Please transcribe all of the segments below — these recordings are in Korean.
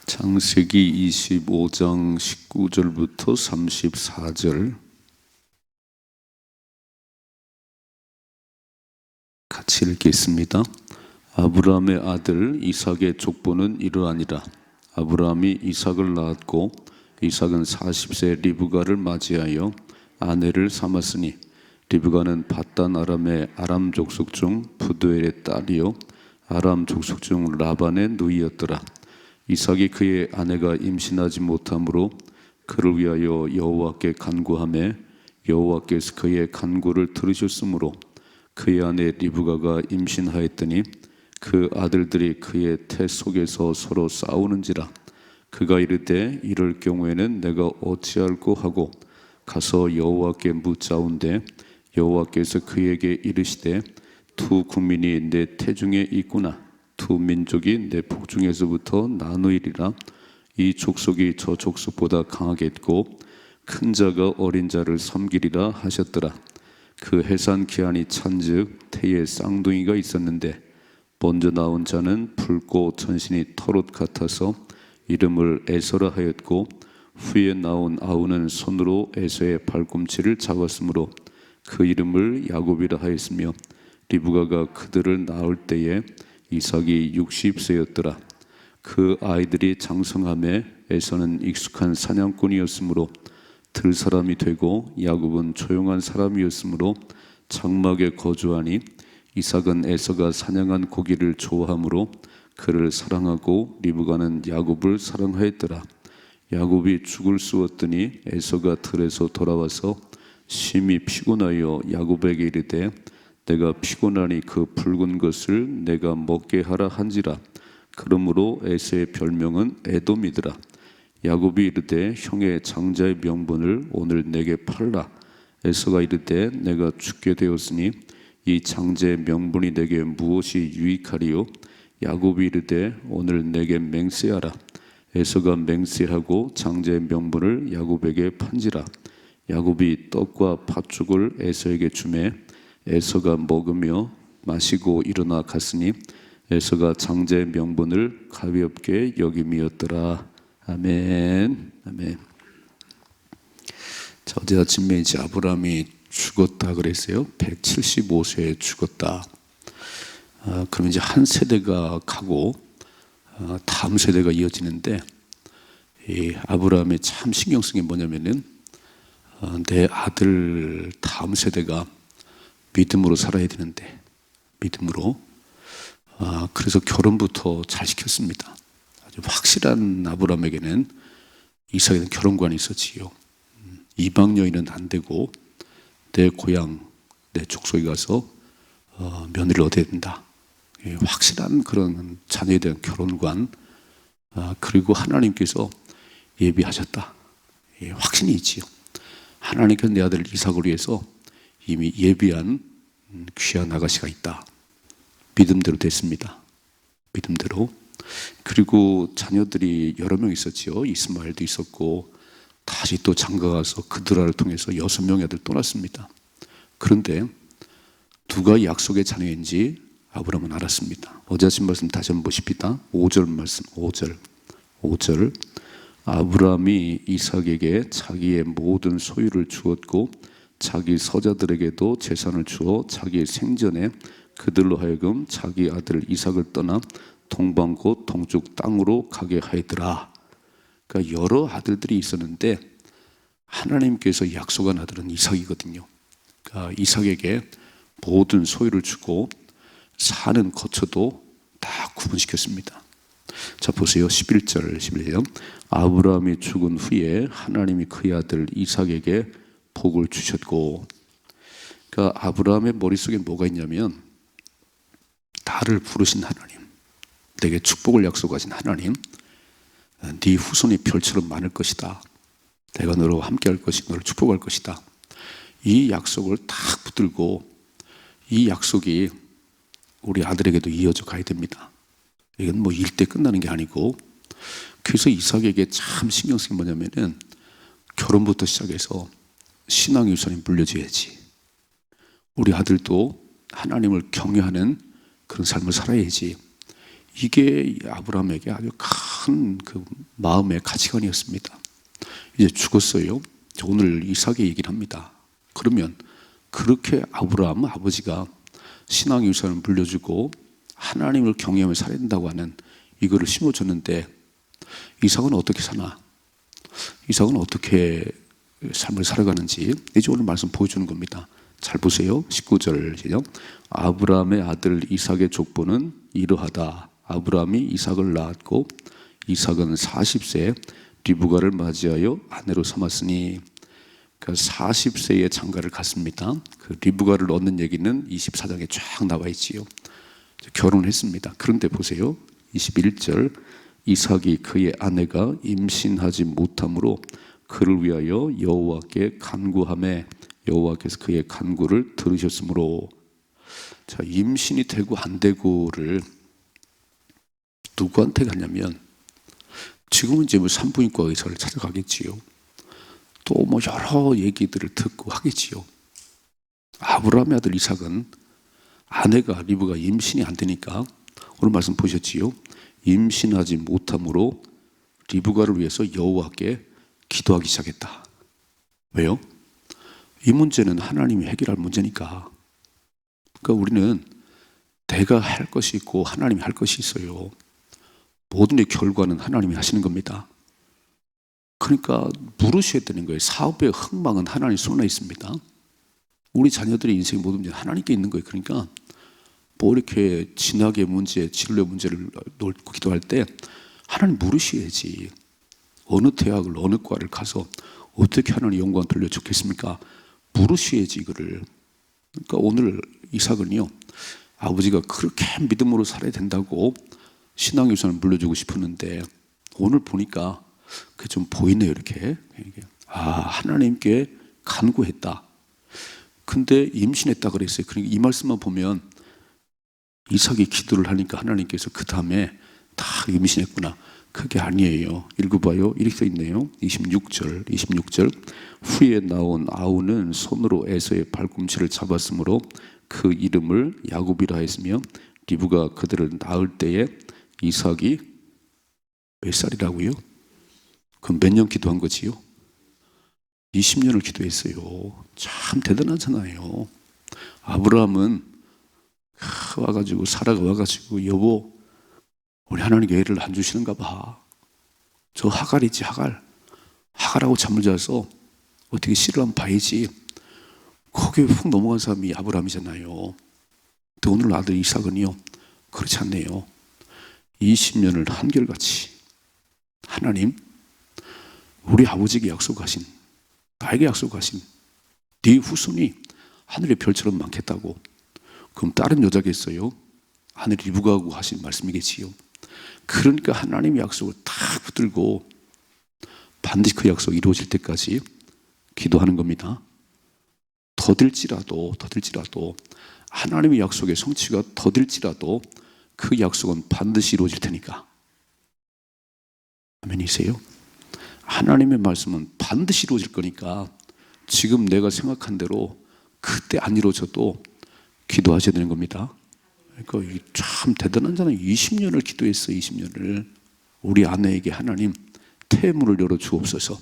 창세기 25장 19절부터 34절 같이 읽겠습니다. 아브라함의 아들 이삭의 족보는 이러하니라. 아브라함이 이삭을 낳았고 이삭은 40세 리브가를 맞이하여 아내를 삼았으니 리브가는 밧단 아람의 아람 족속 중 부두엘의 딸이요 아람 족속 중 라반의 누이였더라. 이삭이 그의 아내가 임신하지 못하므로 그를 위하여 여호와께 간구하매 여호와께서 그의 간구를 들으셨으므로 그의 아내 리브가가 임신하였더니 그 아들들이 그의 태 속에서 서로 싸우는지라. 그가 이르되 이럴 경우에는 내가 어찌할꼬 하고 가서 여호와께 묻자온대 여호와께서 그에게 이르시되 두 국민이 내 태중에 있구나. 두 민족이 내 복중에서부터 나누이리라. 이 족속이 저 족속보다 강하겠고 큰 자가 어린 자를 섬기리라 하셨더라. 그 해산 기한이 찬즉 태에 쌍둥이가 있었는데 먼저 나온 자는 붉고 전신이 털옷 같아서 이름을 에서라 하였고 후에 나온 아우는 손으로 에서의 발꿈치를 잡았으므로 그 이름을 야곱이라 하였으며 리브가가 그들을 낳을 때에 이삭이 60세였더라. 그 아이들이 장성함에 에서는 익숙한 사냥꾼이었으므로 들 사람이 되고 야곱은 조용한 사람이었으므로 장막에 거주하니 이삭은 에서가 사냥한 고기를 좋아하므로 그를 사랑하고 리브가는 야곱을 사랑하였더라. 야곱이 죽을 쑤었더니 에서가 들에서 돌아와서 심히 피곤하여 야곱에게 이르되 내가 피곤하니 그 붉은 것을 내가 먹게 하라 한지라. 그러므로 에서의 별명은 에돔이더라. 야곱이 이르되 형의 장자의 명분을 오늘 내게 팔라. 에서가 이르되 내가 죽게 되었으니 이 장자의 명분이 내게 무엇이 유익하리요? 야곱이 이르되 오늘 내게 맹세하라. 에서가 맹세하고 장자의 명분을 야곱에게 판지라. 야곱이 떡과 팥죽을 에서에게 주매 에서가 먹으며 마시고 일어나 갔으니 에서가 장자의 명분을 가볍게 여김이었더라. 아멘. 아멘. 자, 어제 아침에 이제 아브라함이 죽었다 그랬어요. 175세에 죽었다. 그럼 이제 한 세대가 가고 다음 세대가 이어지는데 이 아브라함이 참 신경 쓴 게 뭐냐면은 내 아들 다음 세대가 믿음으로 살아야 되는데 믿음으로 그래서 결혼부터 잘 시켰습니다. 아주 확실한 아브라함에게는 이삭에는 결혼관이 있었지요. 이방 여인은 안 되고 내 고향 내 족속에 가서 며느리를 얻어야 된다. 확실한 그런 자녀에 대한 결혼관 그리고 하나님께서 예비하셨다. 확신이 있지요. 하나님께서 내 아들 이삭을 위해서 이미 예비한 귀한 아가씨가 있다. 믿음대로 됐습니다. 믿음대로. 그리고 자녀들이 여러 명 있었지요. 이스마엘도 있었고 다시 또 장가가서 그드라를 통해서 6명의 아들 또 낳았습니다. 그런데 누가 약속의 자녀인지 아브라함은 알았습니다. 어제 아침 말씀 다시 한번 보십시다. 5절 말씀 5절 아브라함이 이삭에게 자기의 모든 소유를 주었고 자기 서자들에게도 재산을 주어 자기 생전에 그들로 하여금 자기 아들 이삭을 떠나 동방 곧 동쪽 땅으로 가게 하였더라. 그러니까 여러 아들들이 있었는데 하나님께서 약속한 아들은 이삭이거든요. 그러니까 이삭에게 모든 소유를 주고 사는 거처도 다 구분시켰습니다. 자 보세요. 11절 아브라함이 죽은 후에 하나님이 그의 아들 이삭에게 복을 주셨고, 그러니까 아브라함의 머릿속에 뭐가 있냐면 나를 부르신 하나님, 내게 축복을 약속하신 하나님, 네 후손이 별처럼 많을 것이다. 내가 너로 함께할 것이고 너를 축복할 것이다. 이 약속을 딱 붙들고 이 약속이 우리 아들에게도 이어져 가야 됩니다. 이건 뭐 일 때 끝나는 게 아니고 그래서 이삭에게 참 신경 쓴 게 뭐냐면은 결혼부터 시작해서 신앙의 유산이 물려줘야지. 우리 아들도 하나님을 경외하는 그런 삶을 살아야지. 이게 아브라함에게 아주 큰 그 마음의 가치관이었습니다. 이제 죽었어요. 오늘 이삭의 얘기를 합니다. 그러면 그렇게 아브라함 아버지가 신앙의 유산을 물려주고 하나님을 경외하며 살아야 된다고 하는 이거를 심어줬는데 이삭은 어떻게 사나? 이삭은 어떻게 삶을 살아가는지 이제 오늘 말씀 보여주는 겁니다. 잘 보세요. 19절 시작. 아브라함의 아들 이삭의 족보는 이러하다. 아브라함이 이삭을 낳았고 이삭은 40세에 리브가를 맞이하여 아내로 삼았으니, 그러니까 40세에 장가를 갔습니다. 그 리브가를 얻는 얘기는 24장에 쫙 나와 있지요. 결혼했습니다. 그런데 보세요. 21절 이삭이 그의 아내가 임신하지 못함으로 그를 위하여 여호와께 간구하매 여호와께서 그의 간구를 들으셨으므로. 자, 임신이 되고 안 되고를 누구한테 가냐면 지금은 이제 뭐 산부인과 의사를 찾아가겠지요. 또 뭐 여러 얘기들을 듣고 하겠지요. 아브라함의 아들 이삭은 아내가 리브가 임신이 안 되니까 오늘 말씀 보셨지요. 임신하지 못함으로 리브가를 위해서 여호와께 기도하기 시작했다. 왜요? 이 문제는 하나님이 해결할 문제니까. 그러니까 우리는 내가 할 것이 있고 하나님이 할 것이 있어요. 모든 의 결과는 하나님이 하시는 겁니다. 그러니까 물으셔야 되는 거예요. 사업의 흥망은 하나님 손에 있습니다. 우리 자녀들의 인생 모든 문제는 하나님께 있는 거예요. 그러니까 뭐 이렇게 진학의 문제, 진로의 문제를 놓고 기도할 때 하나님 물으셔야지. 어느 대학을 어느 과를 가서 어떻게 하나님 영광 돌려주겠습니까? 물으셔야지 이거를. 그러니까 오늘 이삭은요, 아버지가 그렇게 믿음으로 살아야 된다고 신앙 유산을 물려주고 싶었는데 오늘 보니까 그게 좀 보이네요. 이렇게 하나님께 간구했다. 근데 임신했다 그랬어요. 그러니까 이 말씀만 보면 이삭이 기도를 하니까 하나님께서 그 다음에 다 임신했구나. 그게 아니에요. 읽어봐요. 이렇게 써 있네요. 26절 후에 나온 아우는 손으로 에서의 발꿈치를 잡았으므로 그 이름을 야곱이라 했으며 리브가 그들을 낳을 때에 이삭이 몇 살이라고요? 그럼 몇 년 기도한 거지요? 20년을 기도했어요. 참 대단하잖아요. 아브라함은 와가지고 사라가 와가지고 여보 우리 하나님께 애를 안 주시는가 봐. 저 하갈이지 하갈하고 잠을 자서 어떻게 씨를 한번 봐야지. 거기에 훅 넘어간 사람이 아브라함이잖아요. 근데 오늘 아들 이삭은요 그렇지 않네요. 20년을 한결같이 하나님 우리 아버지에게 약속하신 나에게 약속하신 네 후손이 하늘의 별처럼 많겠다고. 그럼 다른 여자겠어요? 하늘 리브가하고 하신 말씀이겠지요. 그러니까 하나님의 약속을 딱 붙들고 반드시 그 약속이 이루어질 때까지 기도하는 겁니다. 더딜지라도 하나님의 약속의 성취가 더딜지라도 그 약속은 반드시 이루어질 테니까. 아멘이세요? 하나님의 말씀은 반드시 이루어질 거니까 지금 내가 생각한 대로 그때 안 이루어져도 기도하셔야 되는 겁니다. 그러니까 참 대단하잖아요. 20년을 기도했어요. 20년을. 우리 아내에게 하나님 태문을 열어 주옵소서.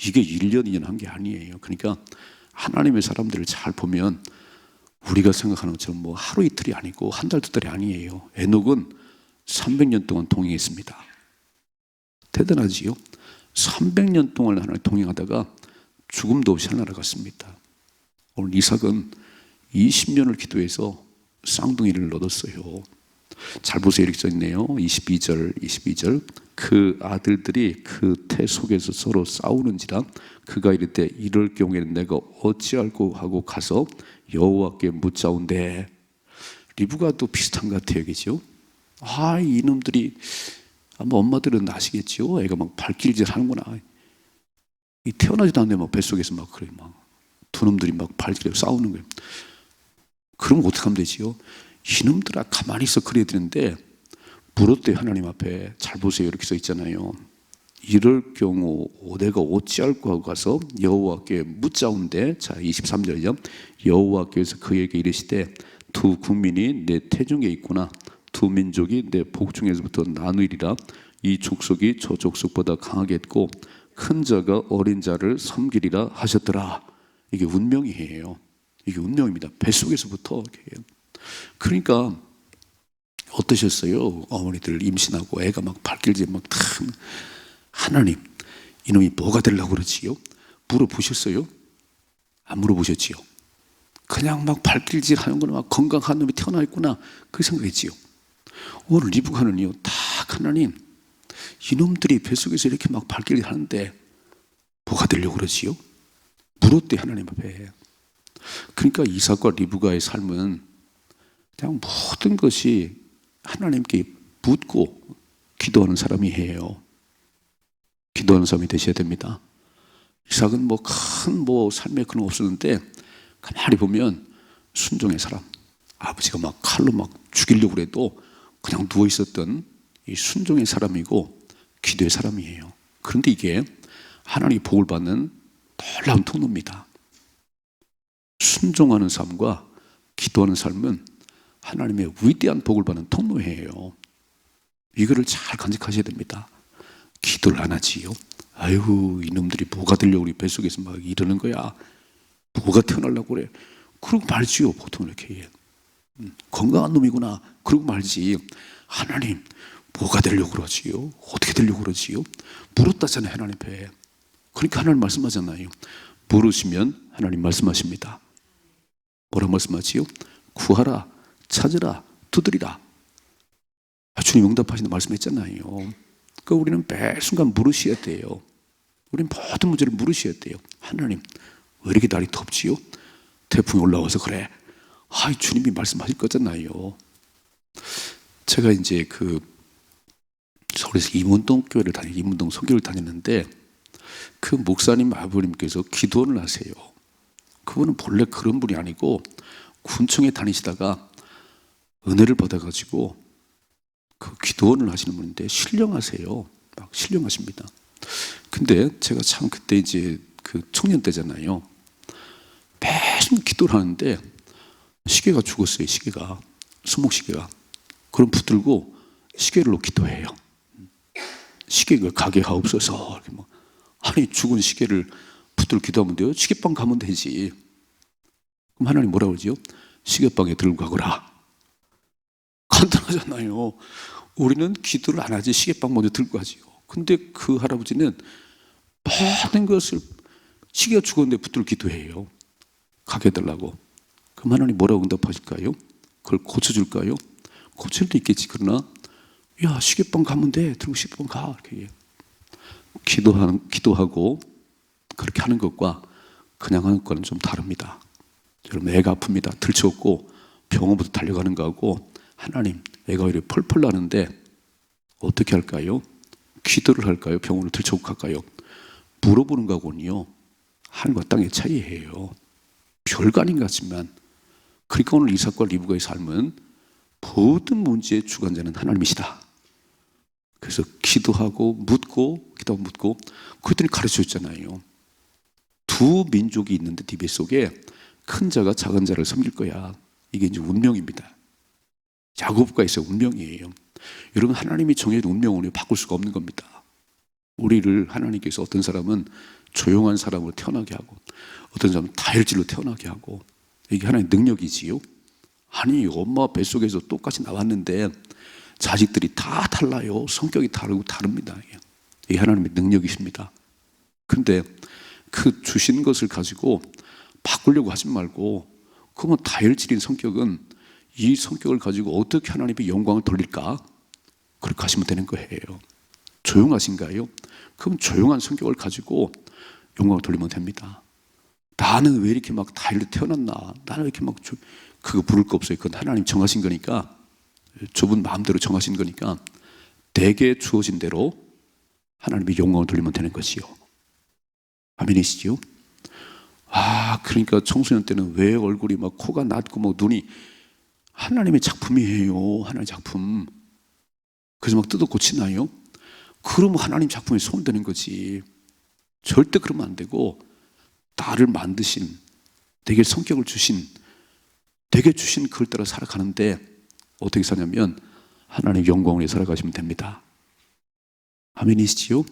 이게 1년 2년 한 게 아니에요. 그러니까 하나님의 사람들을 잘 보면 우리가 생각하는 것처럼 뭐 하루 이틀이 아니고 한 달 두 달이 아니에요. 에녹은 300년 동안 동행했습니다. 대단하지요. 300년 동안 하나님 동행하다가 죽음도 없이 하늘나라 갔습니다. 오늘 이삭은 20년을 기도해서 쌍둥이를 얻었어요. 잘 보세요. 이렇게 써있네요. 22절 그 아들들이 그 태 속에서 서로 싸우는지라 그가 이를 때 이럴 경우에는 내가 어찌할꼬 하고 가서 여호와께 묻자온대. 리브가 또 비슷한 것 같아요. 그죠? 이놈들이 아마 엄마들은 아시겠죠? 애가 막 발길질 하는구나. 태어나지도 않는데 막 뱃속에서 막 그래 막 두 놈들이 막 발길에 싸우는 거예요. 그럼 어떻게 하면 되지요? 이놈들아 가만히 있어 그래야 되는데 물었대요. 하나님 앞에. 잘 보세요. 이렇게 써 있잖아요. 이럴 경우 내가 어찌할꼬 하고 가서 여호와께 묻자온대. 자 23절이죠. 여호와께서 그에게 이르시되 두 국민이 내 태중에 있구나. 두 민족이 내 복중에서부터 나누리라. 이 족속이 저 족속보다 강하겠고 큰 자가 어린 자를 섬기리라 하셨더라. 이게 운명이에요. 이게 운명입니다. 뱃속에서부터 이렇게. 그러니까 어떠셨어요? 어머니들 임신하고 애가 막 발길질 막 하나님, 이놈이 뭐가 되려고 그러지요? 물어보셨어요? 안 물어보셨지요? 그냥 막 발길질 하는 거는 막 건강한 놈이 태어나 있구나, 그 생각했지요. 오늘 리브가는요, 다 하나님, 이놈들이 뱃속에서 이렇게 막 발길질 하는데 뭐가 되려고 그러지요? 물었대, 하나님 앞에. 그러니까 이삭과 리브가의 삶은 그냥 모든 것이 하나님께 묻고 기도하는 사람이에요. 기도하는 사람이 되셔야 됩니다. 이삭은 큰 삶에 그런 거 없었는데 가만히 보면 순종의 사람, 아버지가 막 칼로 막 죽이려고 해도 그냥 누워 있었던 이 순종의 사람이고 기도의 사람이에요. 그런데 이게 하나님이 복을 받는 놀라운 통로입니다. 순종하는 삶과 기도하는 삶은 하나님의 위대한 복을 받는 통로예요. 이거를 잘 간직하셔야 됩니다. 기도를 안 하지요. 아유, 이놈들이 뭐가 되려고 우리 뱃속에서 막 이러는 거야. 뭐가 태어나려고 그래. 그러고 말지요. 보통 이렇게. 건강한 놈이구나. 그러고 말지. 하나님, 뭐가 되려고 그러지요? 어떻게 되려고 그러지요? 물었다잖아요, 하나님 앞에. 그러니까 하나님 말씀하잖아요. 물으시면 하나님 말씀하십니다. 뭐라 말씀하지요? 구하라, 찾으라, 두드리라. 주님 응답하신다 말씀했잖아요. 그러니까 우리는 매 순간 물으셔야 돼요. 우리는 모든 문제를 물으셔야 돼요. 하나님, 왜 이렇게 날이 덥지요? 태풍이 올라와서 그래. 주님이 말씀하실 거잖아요. 제가 이제 서울에서 임원동 교회를 임원동 선교를 다녔는데 그 목사님 아버님께서 기도원을 하세요. 그분은 본래 그런 분이 아니고 군청에 다니시다가 은혜를 받아가지고 그 기도원을 하시는 분인데 신령하세요. 막 신령하십니다. 근데 제가 참 그때 이제 청년 때잖아요. 매일 기도를 하는데 시계가 죽었어요. 시계가 수목시계가. 그럼 붙들고 시계로 기도해요. 시계가 가게 하옵소서. 이렇게 막. 아니, 죽은 시계를 붙들고 기도하면 돼요? 시계방 가면 되지. 그럼 하나님 뭐라고 그러지요? 시계방에 들고 가거라. 간단하잖아요. 우리는 기도를 안 하지 시계방 먼저 들고 가지요. 근데 그 할아버지는 모든 것을 시계가 죽었는데 붙들고 기도해요. 가게 해달라고. 그럼 하나님 뭐라고 응답하실까요? 그걸 고쳐줄까요? 고칠 수 있겠지. 그러나 야, 시계방 가면 돼. 들고 시계방 가. 이렇게 기도하고 그렇게 하는 것과 그냥 하는 것과는 좀 다릅니다. 여러분, 애가 아픕니다. 들쳐없고 병원부터 달려가는 거하고 하나님, 애가 이렇게 펄펄 나는데 어떻게 할까요? 기도를 할까요? 병원을 들쳐오고 갈까요? 물어보는 거하고는요, 하늘과 땅의 차이예요. 별거 아닌 것 같지만. 그러니까 오늘 이삭과 리브가의 삶은 모든 문제의 주관자는 하나님이시다. 그래서 기도하고 묻고 기도하고 묻고 그랬더니 가르쳐줬잖아요. 두 민족이 있는데 네 뱃속에 큰 자가 작은 자를 섬길 거야. 이게 이제 운명입니다. 야곱과 에서 운명이에요. 여러분, 하나님이 정해진 운명을 바꿀 수가 없는 겁니다. 우리를 하나님께서 어떤 사람은 조용한 사람으로 태어나게 하고 어떤 사람은 다혈질로 태어나게 하고 이게 하나님의 능력이지요. 아니, 엄마 뱃속에서 똑같이 나왔는데 자식들이 다 달라요. 성격이 다르고 다릅니다. 이게 하나님의 능력이십니다. 근데 그 주신 것을 가지고 바꾸려고 하지 말고, 그러면 다혈질인 성격은 이 성격을 가지고 어떻게 하나님의 영광을 돌릴까? 그렇게 하시면 되는 거예요. 조용하신가요? 그럼 조용한 성격을 가지고 영광을 돌리면 됩니다. 나는 왜 이렇게 막 다혈로 태어났나? 나는 왜 이렇게 막 그거 부를 거 없어요. 그건 하나님 정하신 거니까, 좁은 마음대로 정하신 거니까 내게 주어진 대로 하나님의 영광을 돌리면 되는 것이요. 아멘이시죠? 그러니까 청소년 때는 왜 얼굴이 막 코가 낮고 막 눈이, 하나님의 작품이에요. 하나님의 작품. 그래서 막 뜯어 고치나요? 그러면 하나님 작품에 손대는 거지. 절대 그러면 안 되고, 나를 만드신, 내게 성격을 주신, 내게 주신 그걸 따라 살아가는데 어떻게 사냐면 하나님 영광을 위해 살아가시면 됩니다. 아멘이시지요?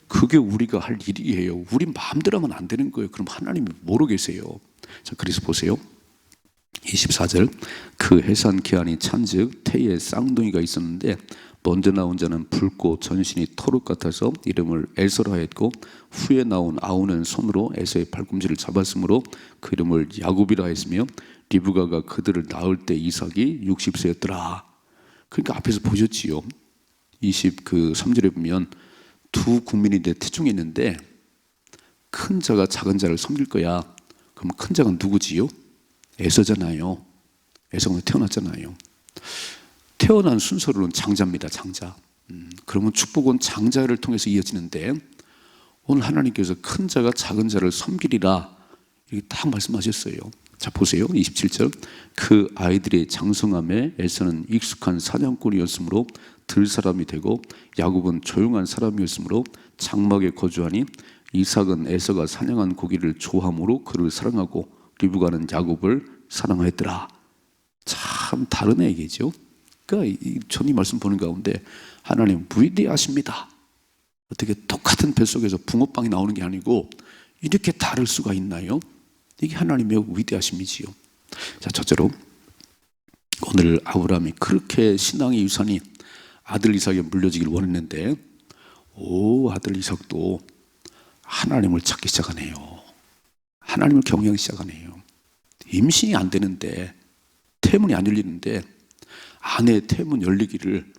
그게 우리가 할 일이에요. 우리 마음대로 하면 안 되는 거예요. 그럼 하나님이 뭐로 계세요? 자, 그래서 보세요. 24절, 그 해산 기한이 찬즉 태에 쌍둥이가 있었는데 먼저 나온 자는 붉고 전신이 토륵 같아서 이름을 에서라 했고, 후에 나온 아우는 손으로 에서의 발꿈치를 잡았으므로 그 이름을 야곱이라 했으며, 리브가가 그들을 낳을 때 이삭이 60세였더라. 그러니까 앞에서 보셨지요. 23절에 보면 두 국민인데 태중했는데 큰 자가 작은 자를 섬길 거야. 그럼 큰 자가 누구지요? 에서잖아요. 에서가 태어났잖아요. 태어난 순서로는 장자입니다. 장자. 그러면 축복은 장자를 통해서 이어지는데, 오늘 하나님께서 큰 자가 작은 자를 섬기리라 이렇게 딱 말씀하셨어요. 자, 보세요. 27절, 그 아이들의 장성함에 에서는 익숙한 사냥꾼이었으므로 들 사람이 되고, 야곱은 조용한 사람이었으므로 장막에 거주하니, 이삭은 에서가 사냥한 고기를 좋아함으로 그를 사랑하고 리브가는 야곱을 사랑하였더라. 참 다른 얘기죠. 그러니까 전 이 말씀 보는 가운데 하나님 위대하십니다. 어떻게 똑같은 뱃속에서 붕어빵이 나오는 게 아니고 이렇게 다를 수가 있나요? 이게 하나님의 위대하심이지요. 자, 첫째로 오늘 아브라함이 그렇게 신앙의 유산이 아들 이삭에 물려지길 원했는데, 아들 이삭도 하나님을 찾기 시작하네요. 하나님을 경외하기 시작하네요. 임신이 안 되는데, 태문이 안 열리는데 아내의 태문 열리기를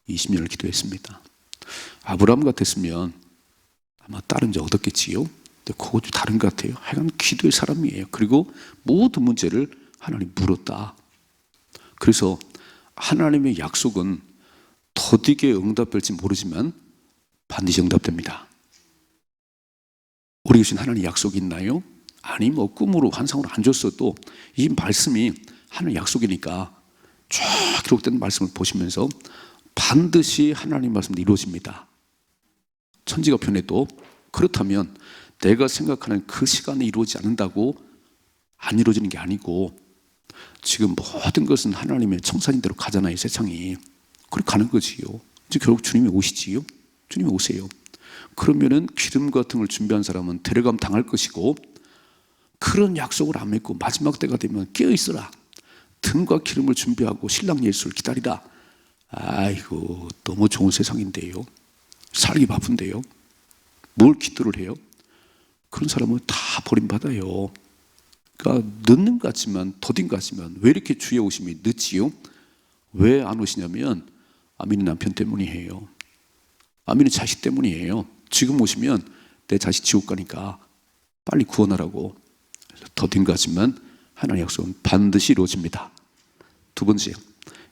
20년을 기도했습니다. 아브라함 같았으면 아마 다른 이제 얻었겠지요. 근데 그것도 다른 것 같아요. 하여간 기도의 사람이에요. 그리고 모든 문제를 하나님 물었다. 그래서 하나님의 약속은 더디게 응답될지 모르지만 반드시 응답됩니다. 우리 주신 하나님 약속이 있나요? 아니, 꿈으로 환상으로 안 줬어도 이 말씀이 하나님 약속이니까 쭉 기록된 말씀을 보시면서 반드시 하나님 말씀이 이루어집니다. 천지가 변해도 그렇다면 내가 생각하는 그 시간에 이루어지지 않는다고 안 이루어지는 게 아니고, 지금 모든 것은 하나님의 청산인대로 가잖아요. 세상이 그렇게 가는 거지요. 이제 결국 주님이 오시지요. 주님이 오세요. 그러면은 기름 같은 걸 준비한 사람은 데려감 당할 것이고, 그런 약속을 안 맺고 마지막 때가 되면 깨어있어라, 등과 기름을 준비하고 신랑 예수를 기다리라. 아이고, 너무 좋은 세상인데요. 살기 바쁜데요. 뭘 기도를 해요? 그런 사람은 다 버림받아요. 그러니까 늦는 것 같지만, 더딘 것 같지만 왜 이렇게 주의 오심이 늦지요? 왜 안 오시냐면 아민이 남편 때문이에요. 아민이 자식 때문이에요. 지금 오시면 내 자식 지옥 가니까 빨리 구원하라고. 더딘 것 같지만 하나님의 약속은 반드시 이루어집니다. 두 번째,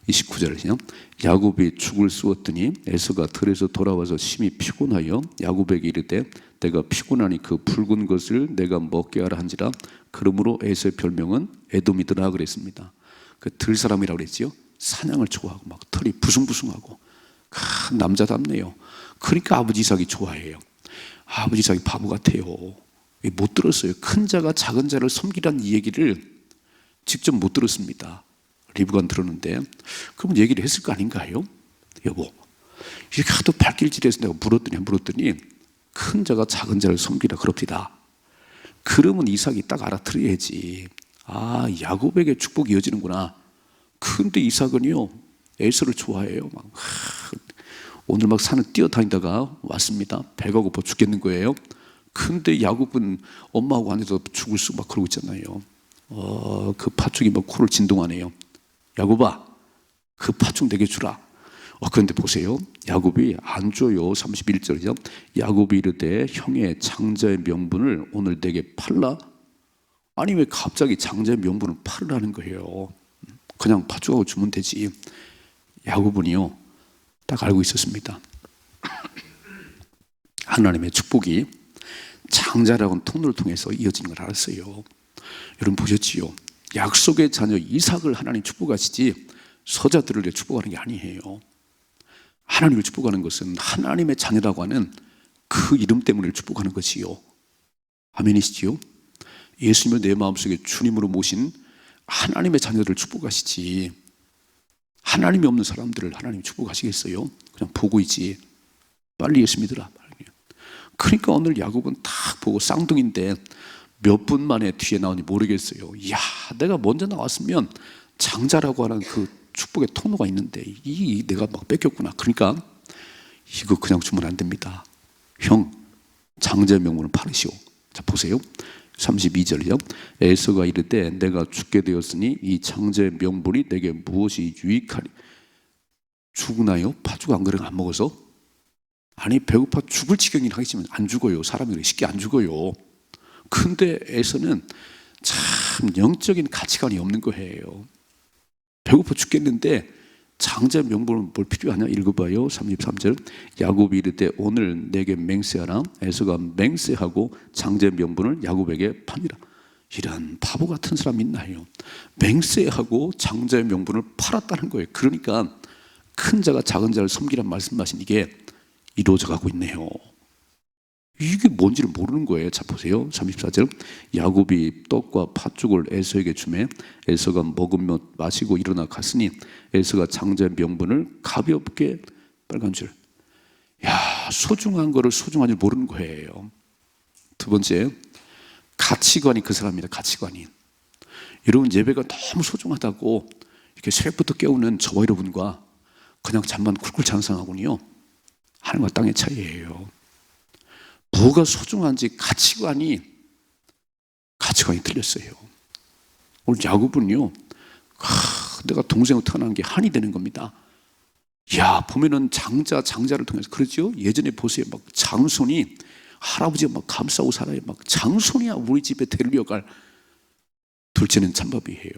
29절이요. 야곱이 죽을 쏘았더니 에서가 들에서 돌아와서 심히 피곤하여 야곱에게 이르되 내가 피곤하니 그 붉은 것을 내가 먹게 하라 한지라. 그러므로 에서의 별명은 에돔이더라 그랬습니다. 그 들 사람이라고 그랬지요. 사냥을 좋아하고 막 털이 부숭부숭하고 큰 남자답네요. 그러니까 아버지 이삭이 좋아해요. 아버지 이삭이 바보 같아요. 못 들었어요. 큰 자가 작은 자를 섬기라는 이 얘기를 직접 못 들었습니다. 리브가는 들었는데, 그럼 얘기를 했을 거 아닌가요? 여보, 이렇게 하도 발길질해서 내가 물었더니 큰 자가 작은 자를 섬기라 그럽니다. 그러면 이삭이 딱 알아들어야지. 아, 야곱에게 축복이 이어지는구나. 근데 이삭은요, 에서를 좋아해요. 오늘 막 산을 뛰어다니다가 왔습니다. 배가 고파 죽겠는 거예요. 근데 야곱은 엄마하고 앉아서 죽을 수 막 그러고 있잖아요. 그 팥죽이 막 코를 진동하네요. 야곱아, 그 팥죽 내게 주라. 그런데 보세요. 야곱이 안 줘요. 31절이죠. 야곱이 이르되 형의 장자의 명분을 오늘 내게 팔라. 아니, 왜 갑자기 장자의 명분을 팔으라는 거예요? 그냥 팥죽하고 주면 되지. 야곱은요, 딱 알고 있었습니다. 하나님의 축복이 장자라고는 통로를 통해서 이어지는 걸 알았어요. 여러분 보셨지요? 약속의 자녀 이삭을 하나님 축복하시지 서자들을 축복하는 게 아니에요. 하나님을 축복하는 것은 하나님의 자녀라고 하는 그 이름 때문에 축복하는 것이요. 아멘이시지요? 예수님을 내 마음속에 주님으로 모신 하나님의 자녀들을 축복하시지, 하나님이 없는 사람들을 하나님이 축복하시겠어요? 그냥 보고 있지. 빨리 예수 믿으라. 그러니까 오늘 야곱은 딱 보고 쌍둥이인데 몇 분 만에 뒤에 나오는지 모르겠어요. 이야, 내가 먼저 나왔으면 장자라고 하는 그 축복의 통로가 있는데 이 내가 막 뺏겼구나. 그러니까 이거 그냥 주면 안 됩니다. 형, 장자의 명분을 팔으시오. 자, 보세요. 32절이요. 에서가 이르되 내가 죽게 되었으니 이 장자의 명분이 내게 무엇이 유익하리? 죽나요? 파죽 안 그래 안 먹어서? 아니, 배고파 죽을 지경이긴 하겠지만 안 죽어요. 사람이 쉽게 안 죽어요. 근데 에서는 참 영적인 가치관이 없는 거예요. 배고파 죽겠는데 장자의 명분은 뭘 필요하냐? 읽어봐요. 33절. 야곱이 이르되 오늘 내게 맹세하라. 에서가 맹세하고 장자의 명분을 야곱에게 파니라. 이런 바보 같은 사람 있나요? 맹세하고 장자의 명분을 팔았다는 거예요. 그러니까 큰 자가 작은 자를 섬기란 말씀하신 이게 이루어져 가고 있네요. 이게 뭔지를 모르는 거예요. 자, 보세요. 34절. 야곱이 떡과 팥죽을 에서에게 주매 에서가 먹으며 마시고 일어나 갔으니 에서가 장자의 명분을 가볍게 빨간 줄. 야, 소중한 거를 소중한 줄 모르는 거예요. 두 번째, 가치관이 그 사람입니다. 가치관이. 여러분, 예배가 너무 소중하다고 이렇게 새벽부터 깨우는 저와 여러분과 그냥 잠만 쿨쿨 자는 사람하고는요, 하늘과 땅의 차이예요. 뭐가 소중한지 가치관이 틀렸어요. 오늘 야곱은요, 내가 동생으로 태어난 게 한이 되는 겁니다. 야, 보면은 장자를 통해서 그러죠. 예전에 보세요, 막 장손이 할아버지가 막 감싸고 살아요. 막 장손이야 우리 집에 데려갈. 둘째는 찬밥이에요.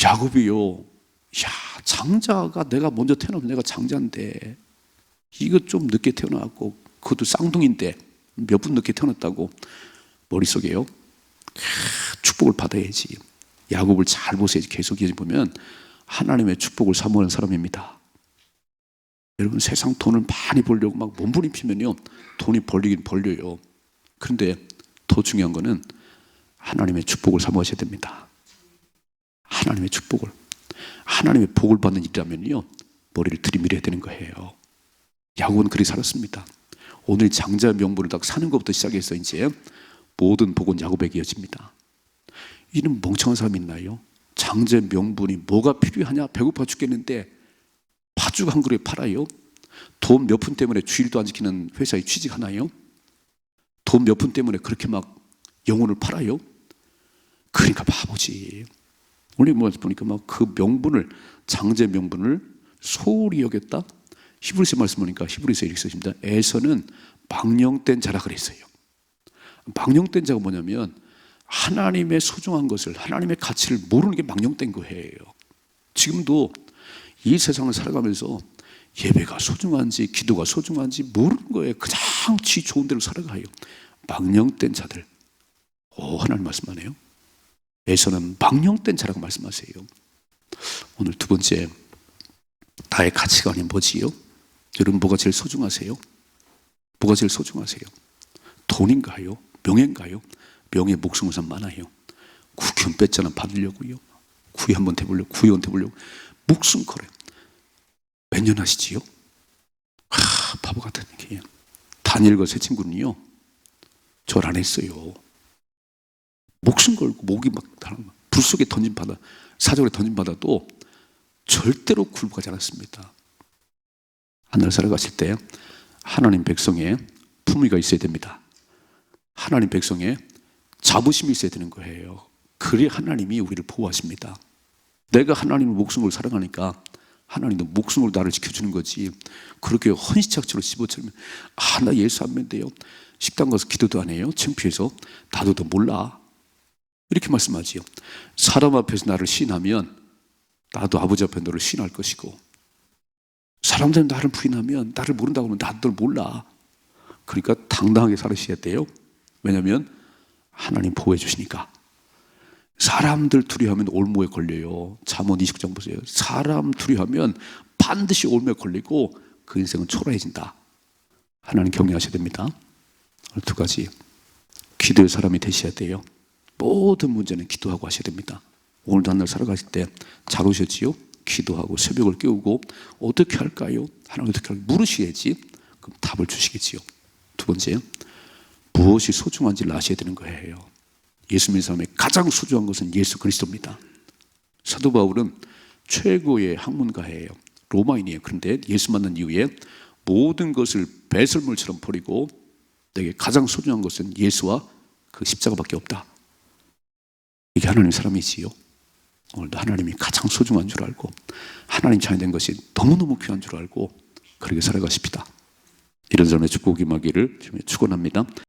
야곱이요, 야, 장자가 내가 먼저 태어나면 내가 장자인데 이거 좀 늦게 태어나고 그것도 쌍둥이인데 몇 분 늦게 태어났다고 머릿속에요, 축복을 받아야지. 야곱을 잘 보세요. 계속 보면 하나님의 축복을 사모하는 사람입니다. 여러분, 세상 돈을 많이 벌려고 막 몸부림치면요, 돈이 벌리긴 벌려요. 그런데 더 중요한 거는 하나님의 축복을 사모하셔야 됩니다. 하나님의 축복을. 하나님의 복을 받는 일이라면요, 머리를 들이밀어야 되는 거예요. 야곱은 그리 살았습니다. 오늘 장자의 명분을 딱 사는 것부터 시작해서 이제 모든 복은 야곱에게 이어집니다. 이는 멍청한 사람이 있나요? 장자의 명분이 뭐가 필요하냐? 배고파 죽겠는데 팥죽 한 그릇에 팔아요? 돈 몇 푼 때문에 주일도 안 지키는 회사에 취직하나요? 돈 몇 푼 때문에 그렇게 막 영혼을 팔아요? 그러니까 바보지. 오늘 보니까 막 그 명분을, 장자의 명분을 소홀히 여겼다? 히브리서 말씀 보니까 히브리서 이렇게 쓰십니다. 에서는 망령된 자라 그랬어요. 망령된 자가 뭐냐면 하나님의 소중한 것을, 하나님의 가치를 모르는 게 망령된 거예요. 지금도 이 세상을 살아가면서 예배가 소중한지 기도가 소중한지 모르는 거예요. 그냥 지 좋은 대로 살아가요. 망령된 자들. 하나님 말씀하네요. 에서는 망령된 자라고 말씀하세요. 오늘 두 번째, 나의 가치관이 뭐지요? 여러분, 뭐가 제일 소중하세요? 뭐가 제일 소중하세요? 돈인가요? 명예인가요? 명예 목숨을 산 많아요. 국회의원 뺐잖아, 받으려고요. 구의원 돼보려고 목숨 걸어요. 몇 년 하시지요? 바보 같은 게. 다니엘과 세 친구는요, 절 안 했어요. 목숨 걸고 목이 막 불 속에 던짐받아, 사적으로 던짐받아도 절대로 굴복하지 않았습니다. 하늘 살아가실 때 하나님 백성의 품위가 있어야 됩니다. 하나님 백성의 자부심이 있어야 되는 거예요. 그래야 하나님이 우리를 보호하십니다. 내가 하나님의 목숨을 사랑하니까 하나님도 목숨으로 나를 지켜주는 거지. 그렇게 헌시착취로 집어치면 나 예수 안 믿는데요, 식당 가서 기도도 안 해요, 창피해서. 나도 더 몰라, 이렇게 말씀하지요. 사람 앞에서 나를 시인하면 나도 아버지 앞에 너를 시인할 것이고, 사람들이 나를 부인하면, 나를 모른다고 하면 나도 널 몰라. 그러니까 당당하게 살으셔야 돼요. 왜냐하면 하나님 보호해 주시니까. 사람들 두려워하면 올무에 걸려요. 잠언 29장 보세요. 사람 두려워하면 반드시 올무에 걸리고 그 인생은 초라해진다. 하나님 경외하셔야 됩니다. 두 가지. 기도의 사람이 되셔야 돼요. 모든 문제는 기도하고 하셔야 됩니다. 오늘도 한 날 살아가실 때 잘 오셨지요? 기도하고 새벽을 깨우고 어떻게 할까요? 하나님 어떻게 할까요? 물으셔야지 그럼 답을 주시겠지요. 두 번째, 무엇이 소중한지를 아셔야 되는 거예요. 예수 믿는 사람의 가장 소중한 것은 예수 그리스도입니다. 사도 바울은 최고의 학문가예요. 로마인이에요. 그런데 예수 만난 이후에 모든 것을 배설물처럼 버리고 내게 가장 소중한 것은 예수와 그 십자가밖에 없다. 이게 하나님의 사람이지요. 오늘도 하나님이 가장 소중한 줄 알고 하나님 자녀 된 것이 너무너무 귀한 줄 알고 그렇게 살아가십시다. 이런 삶의 축복이 임하기를 축원합니다.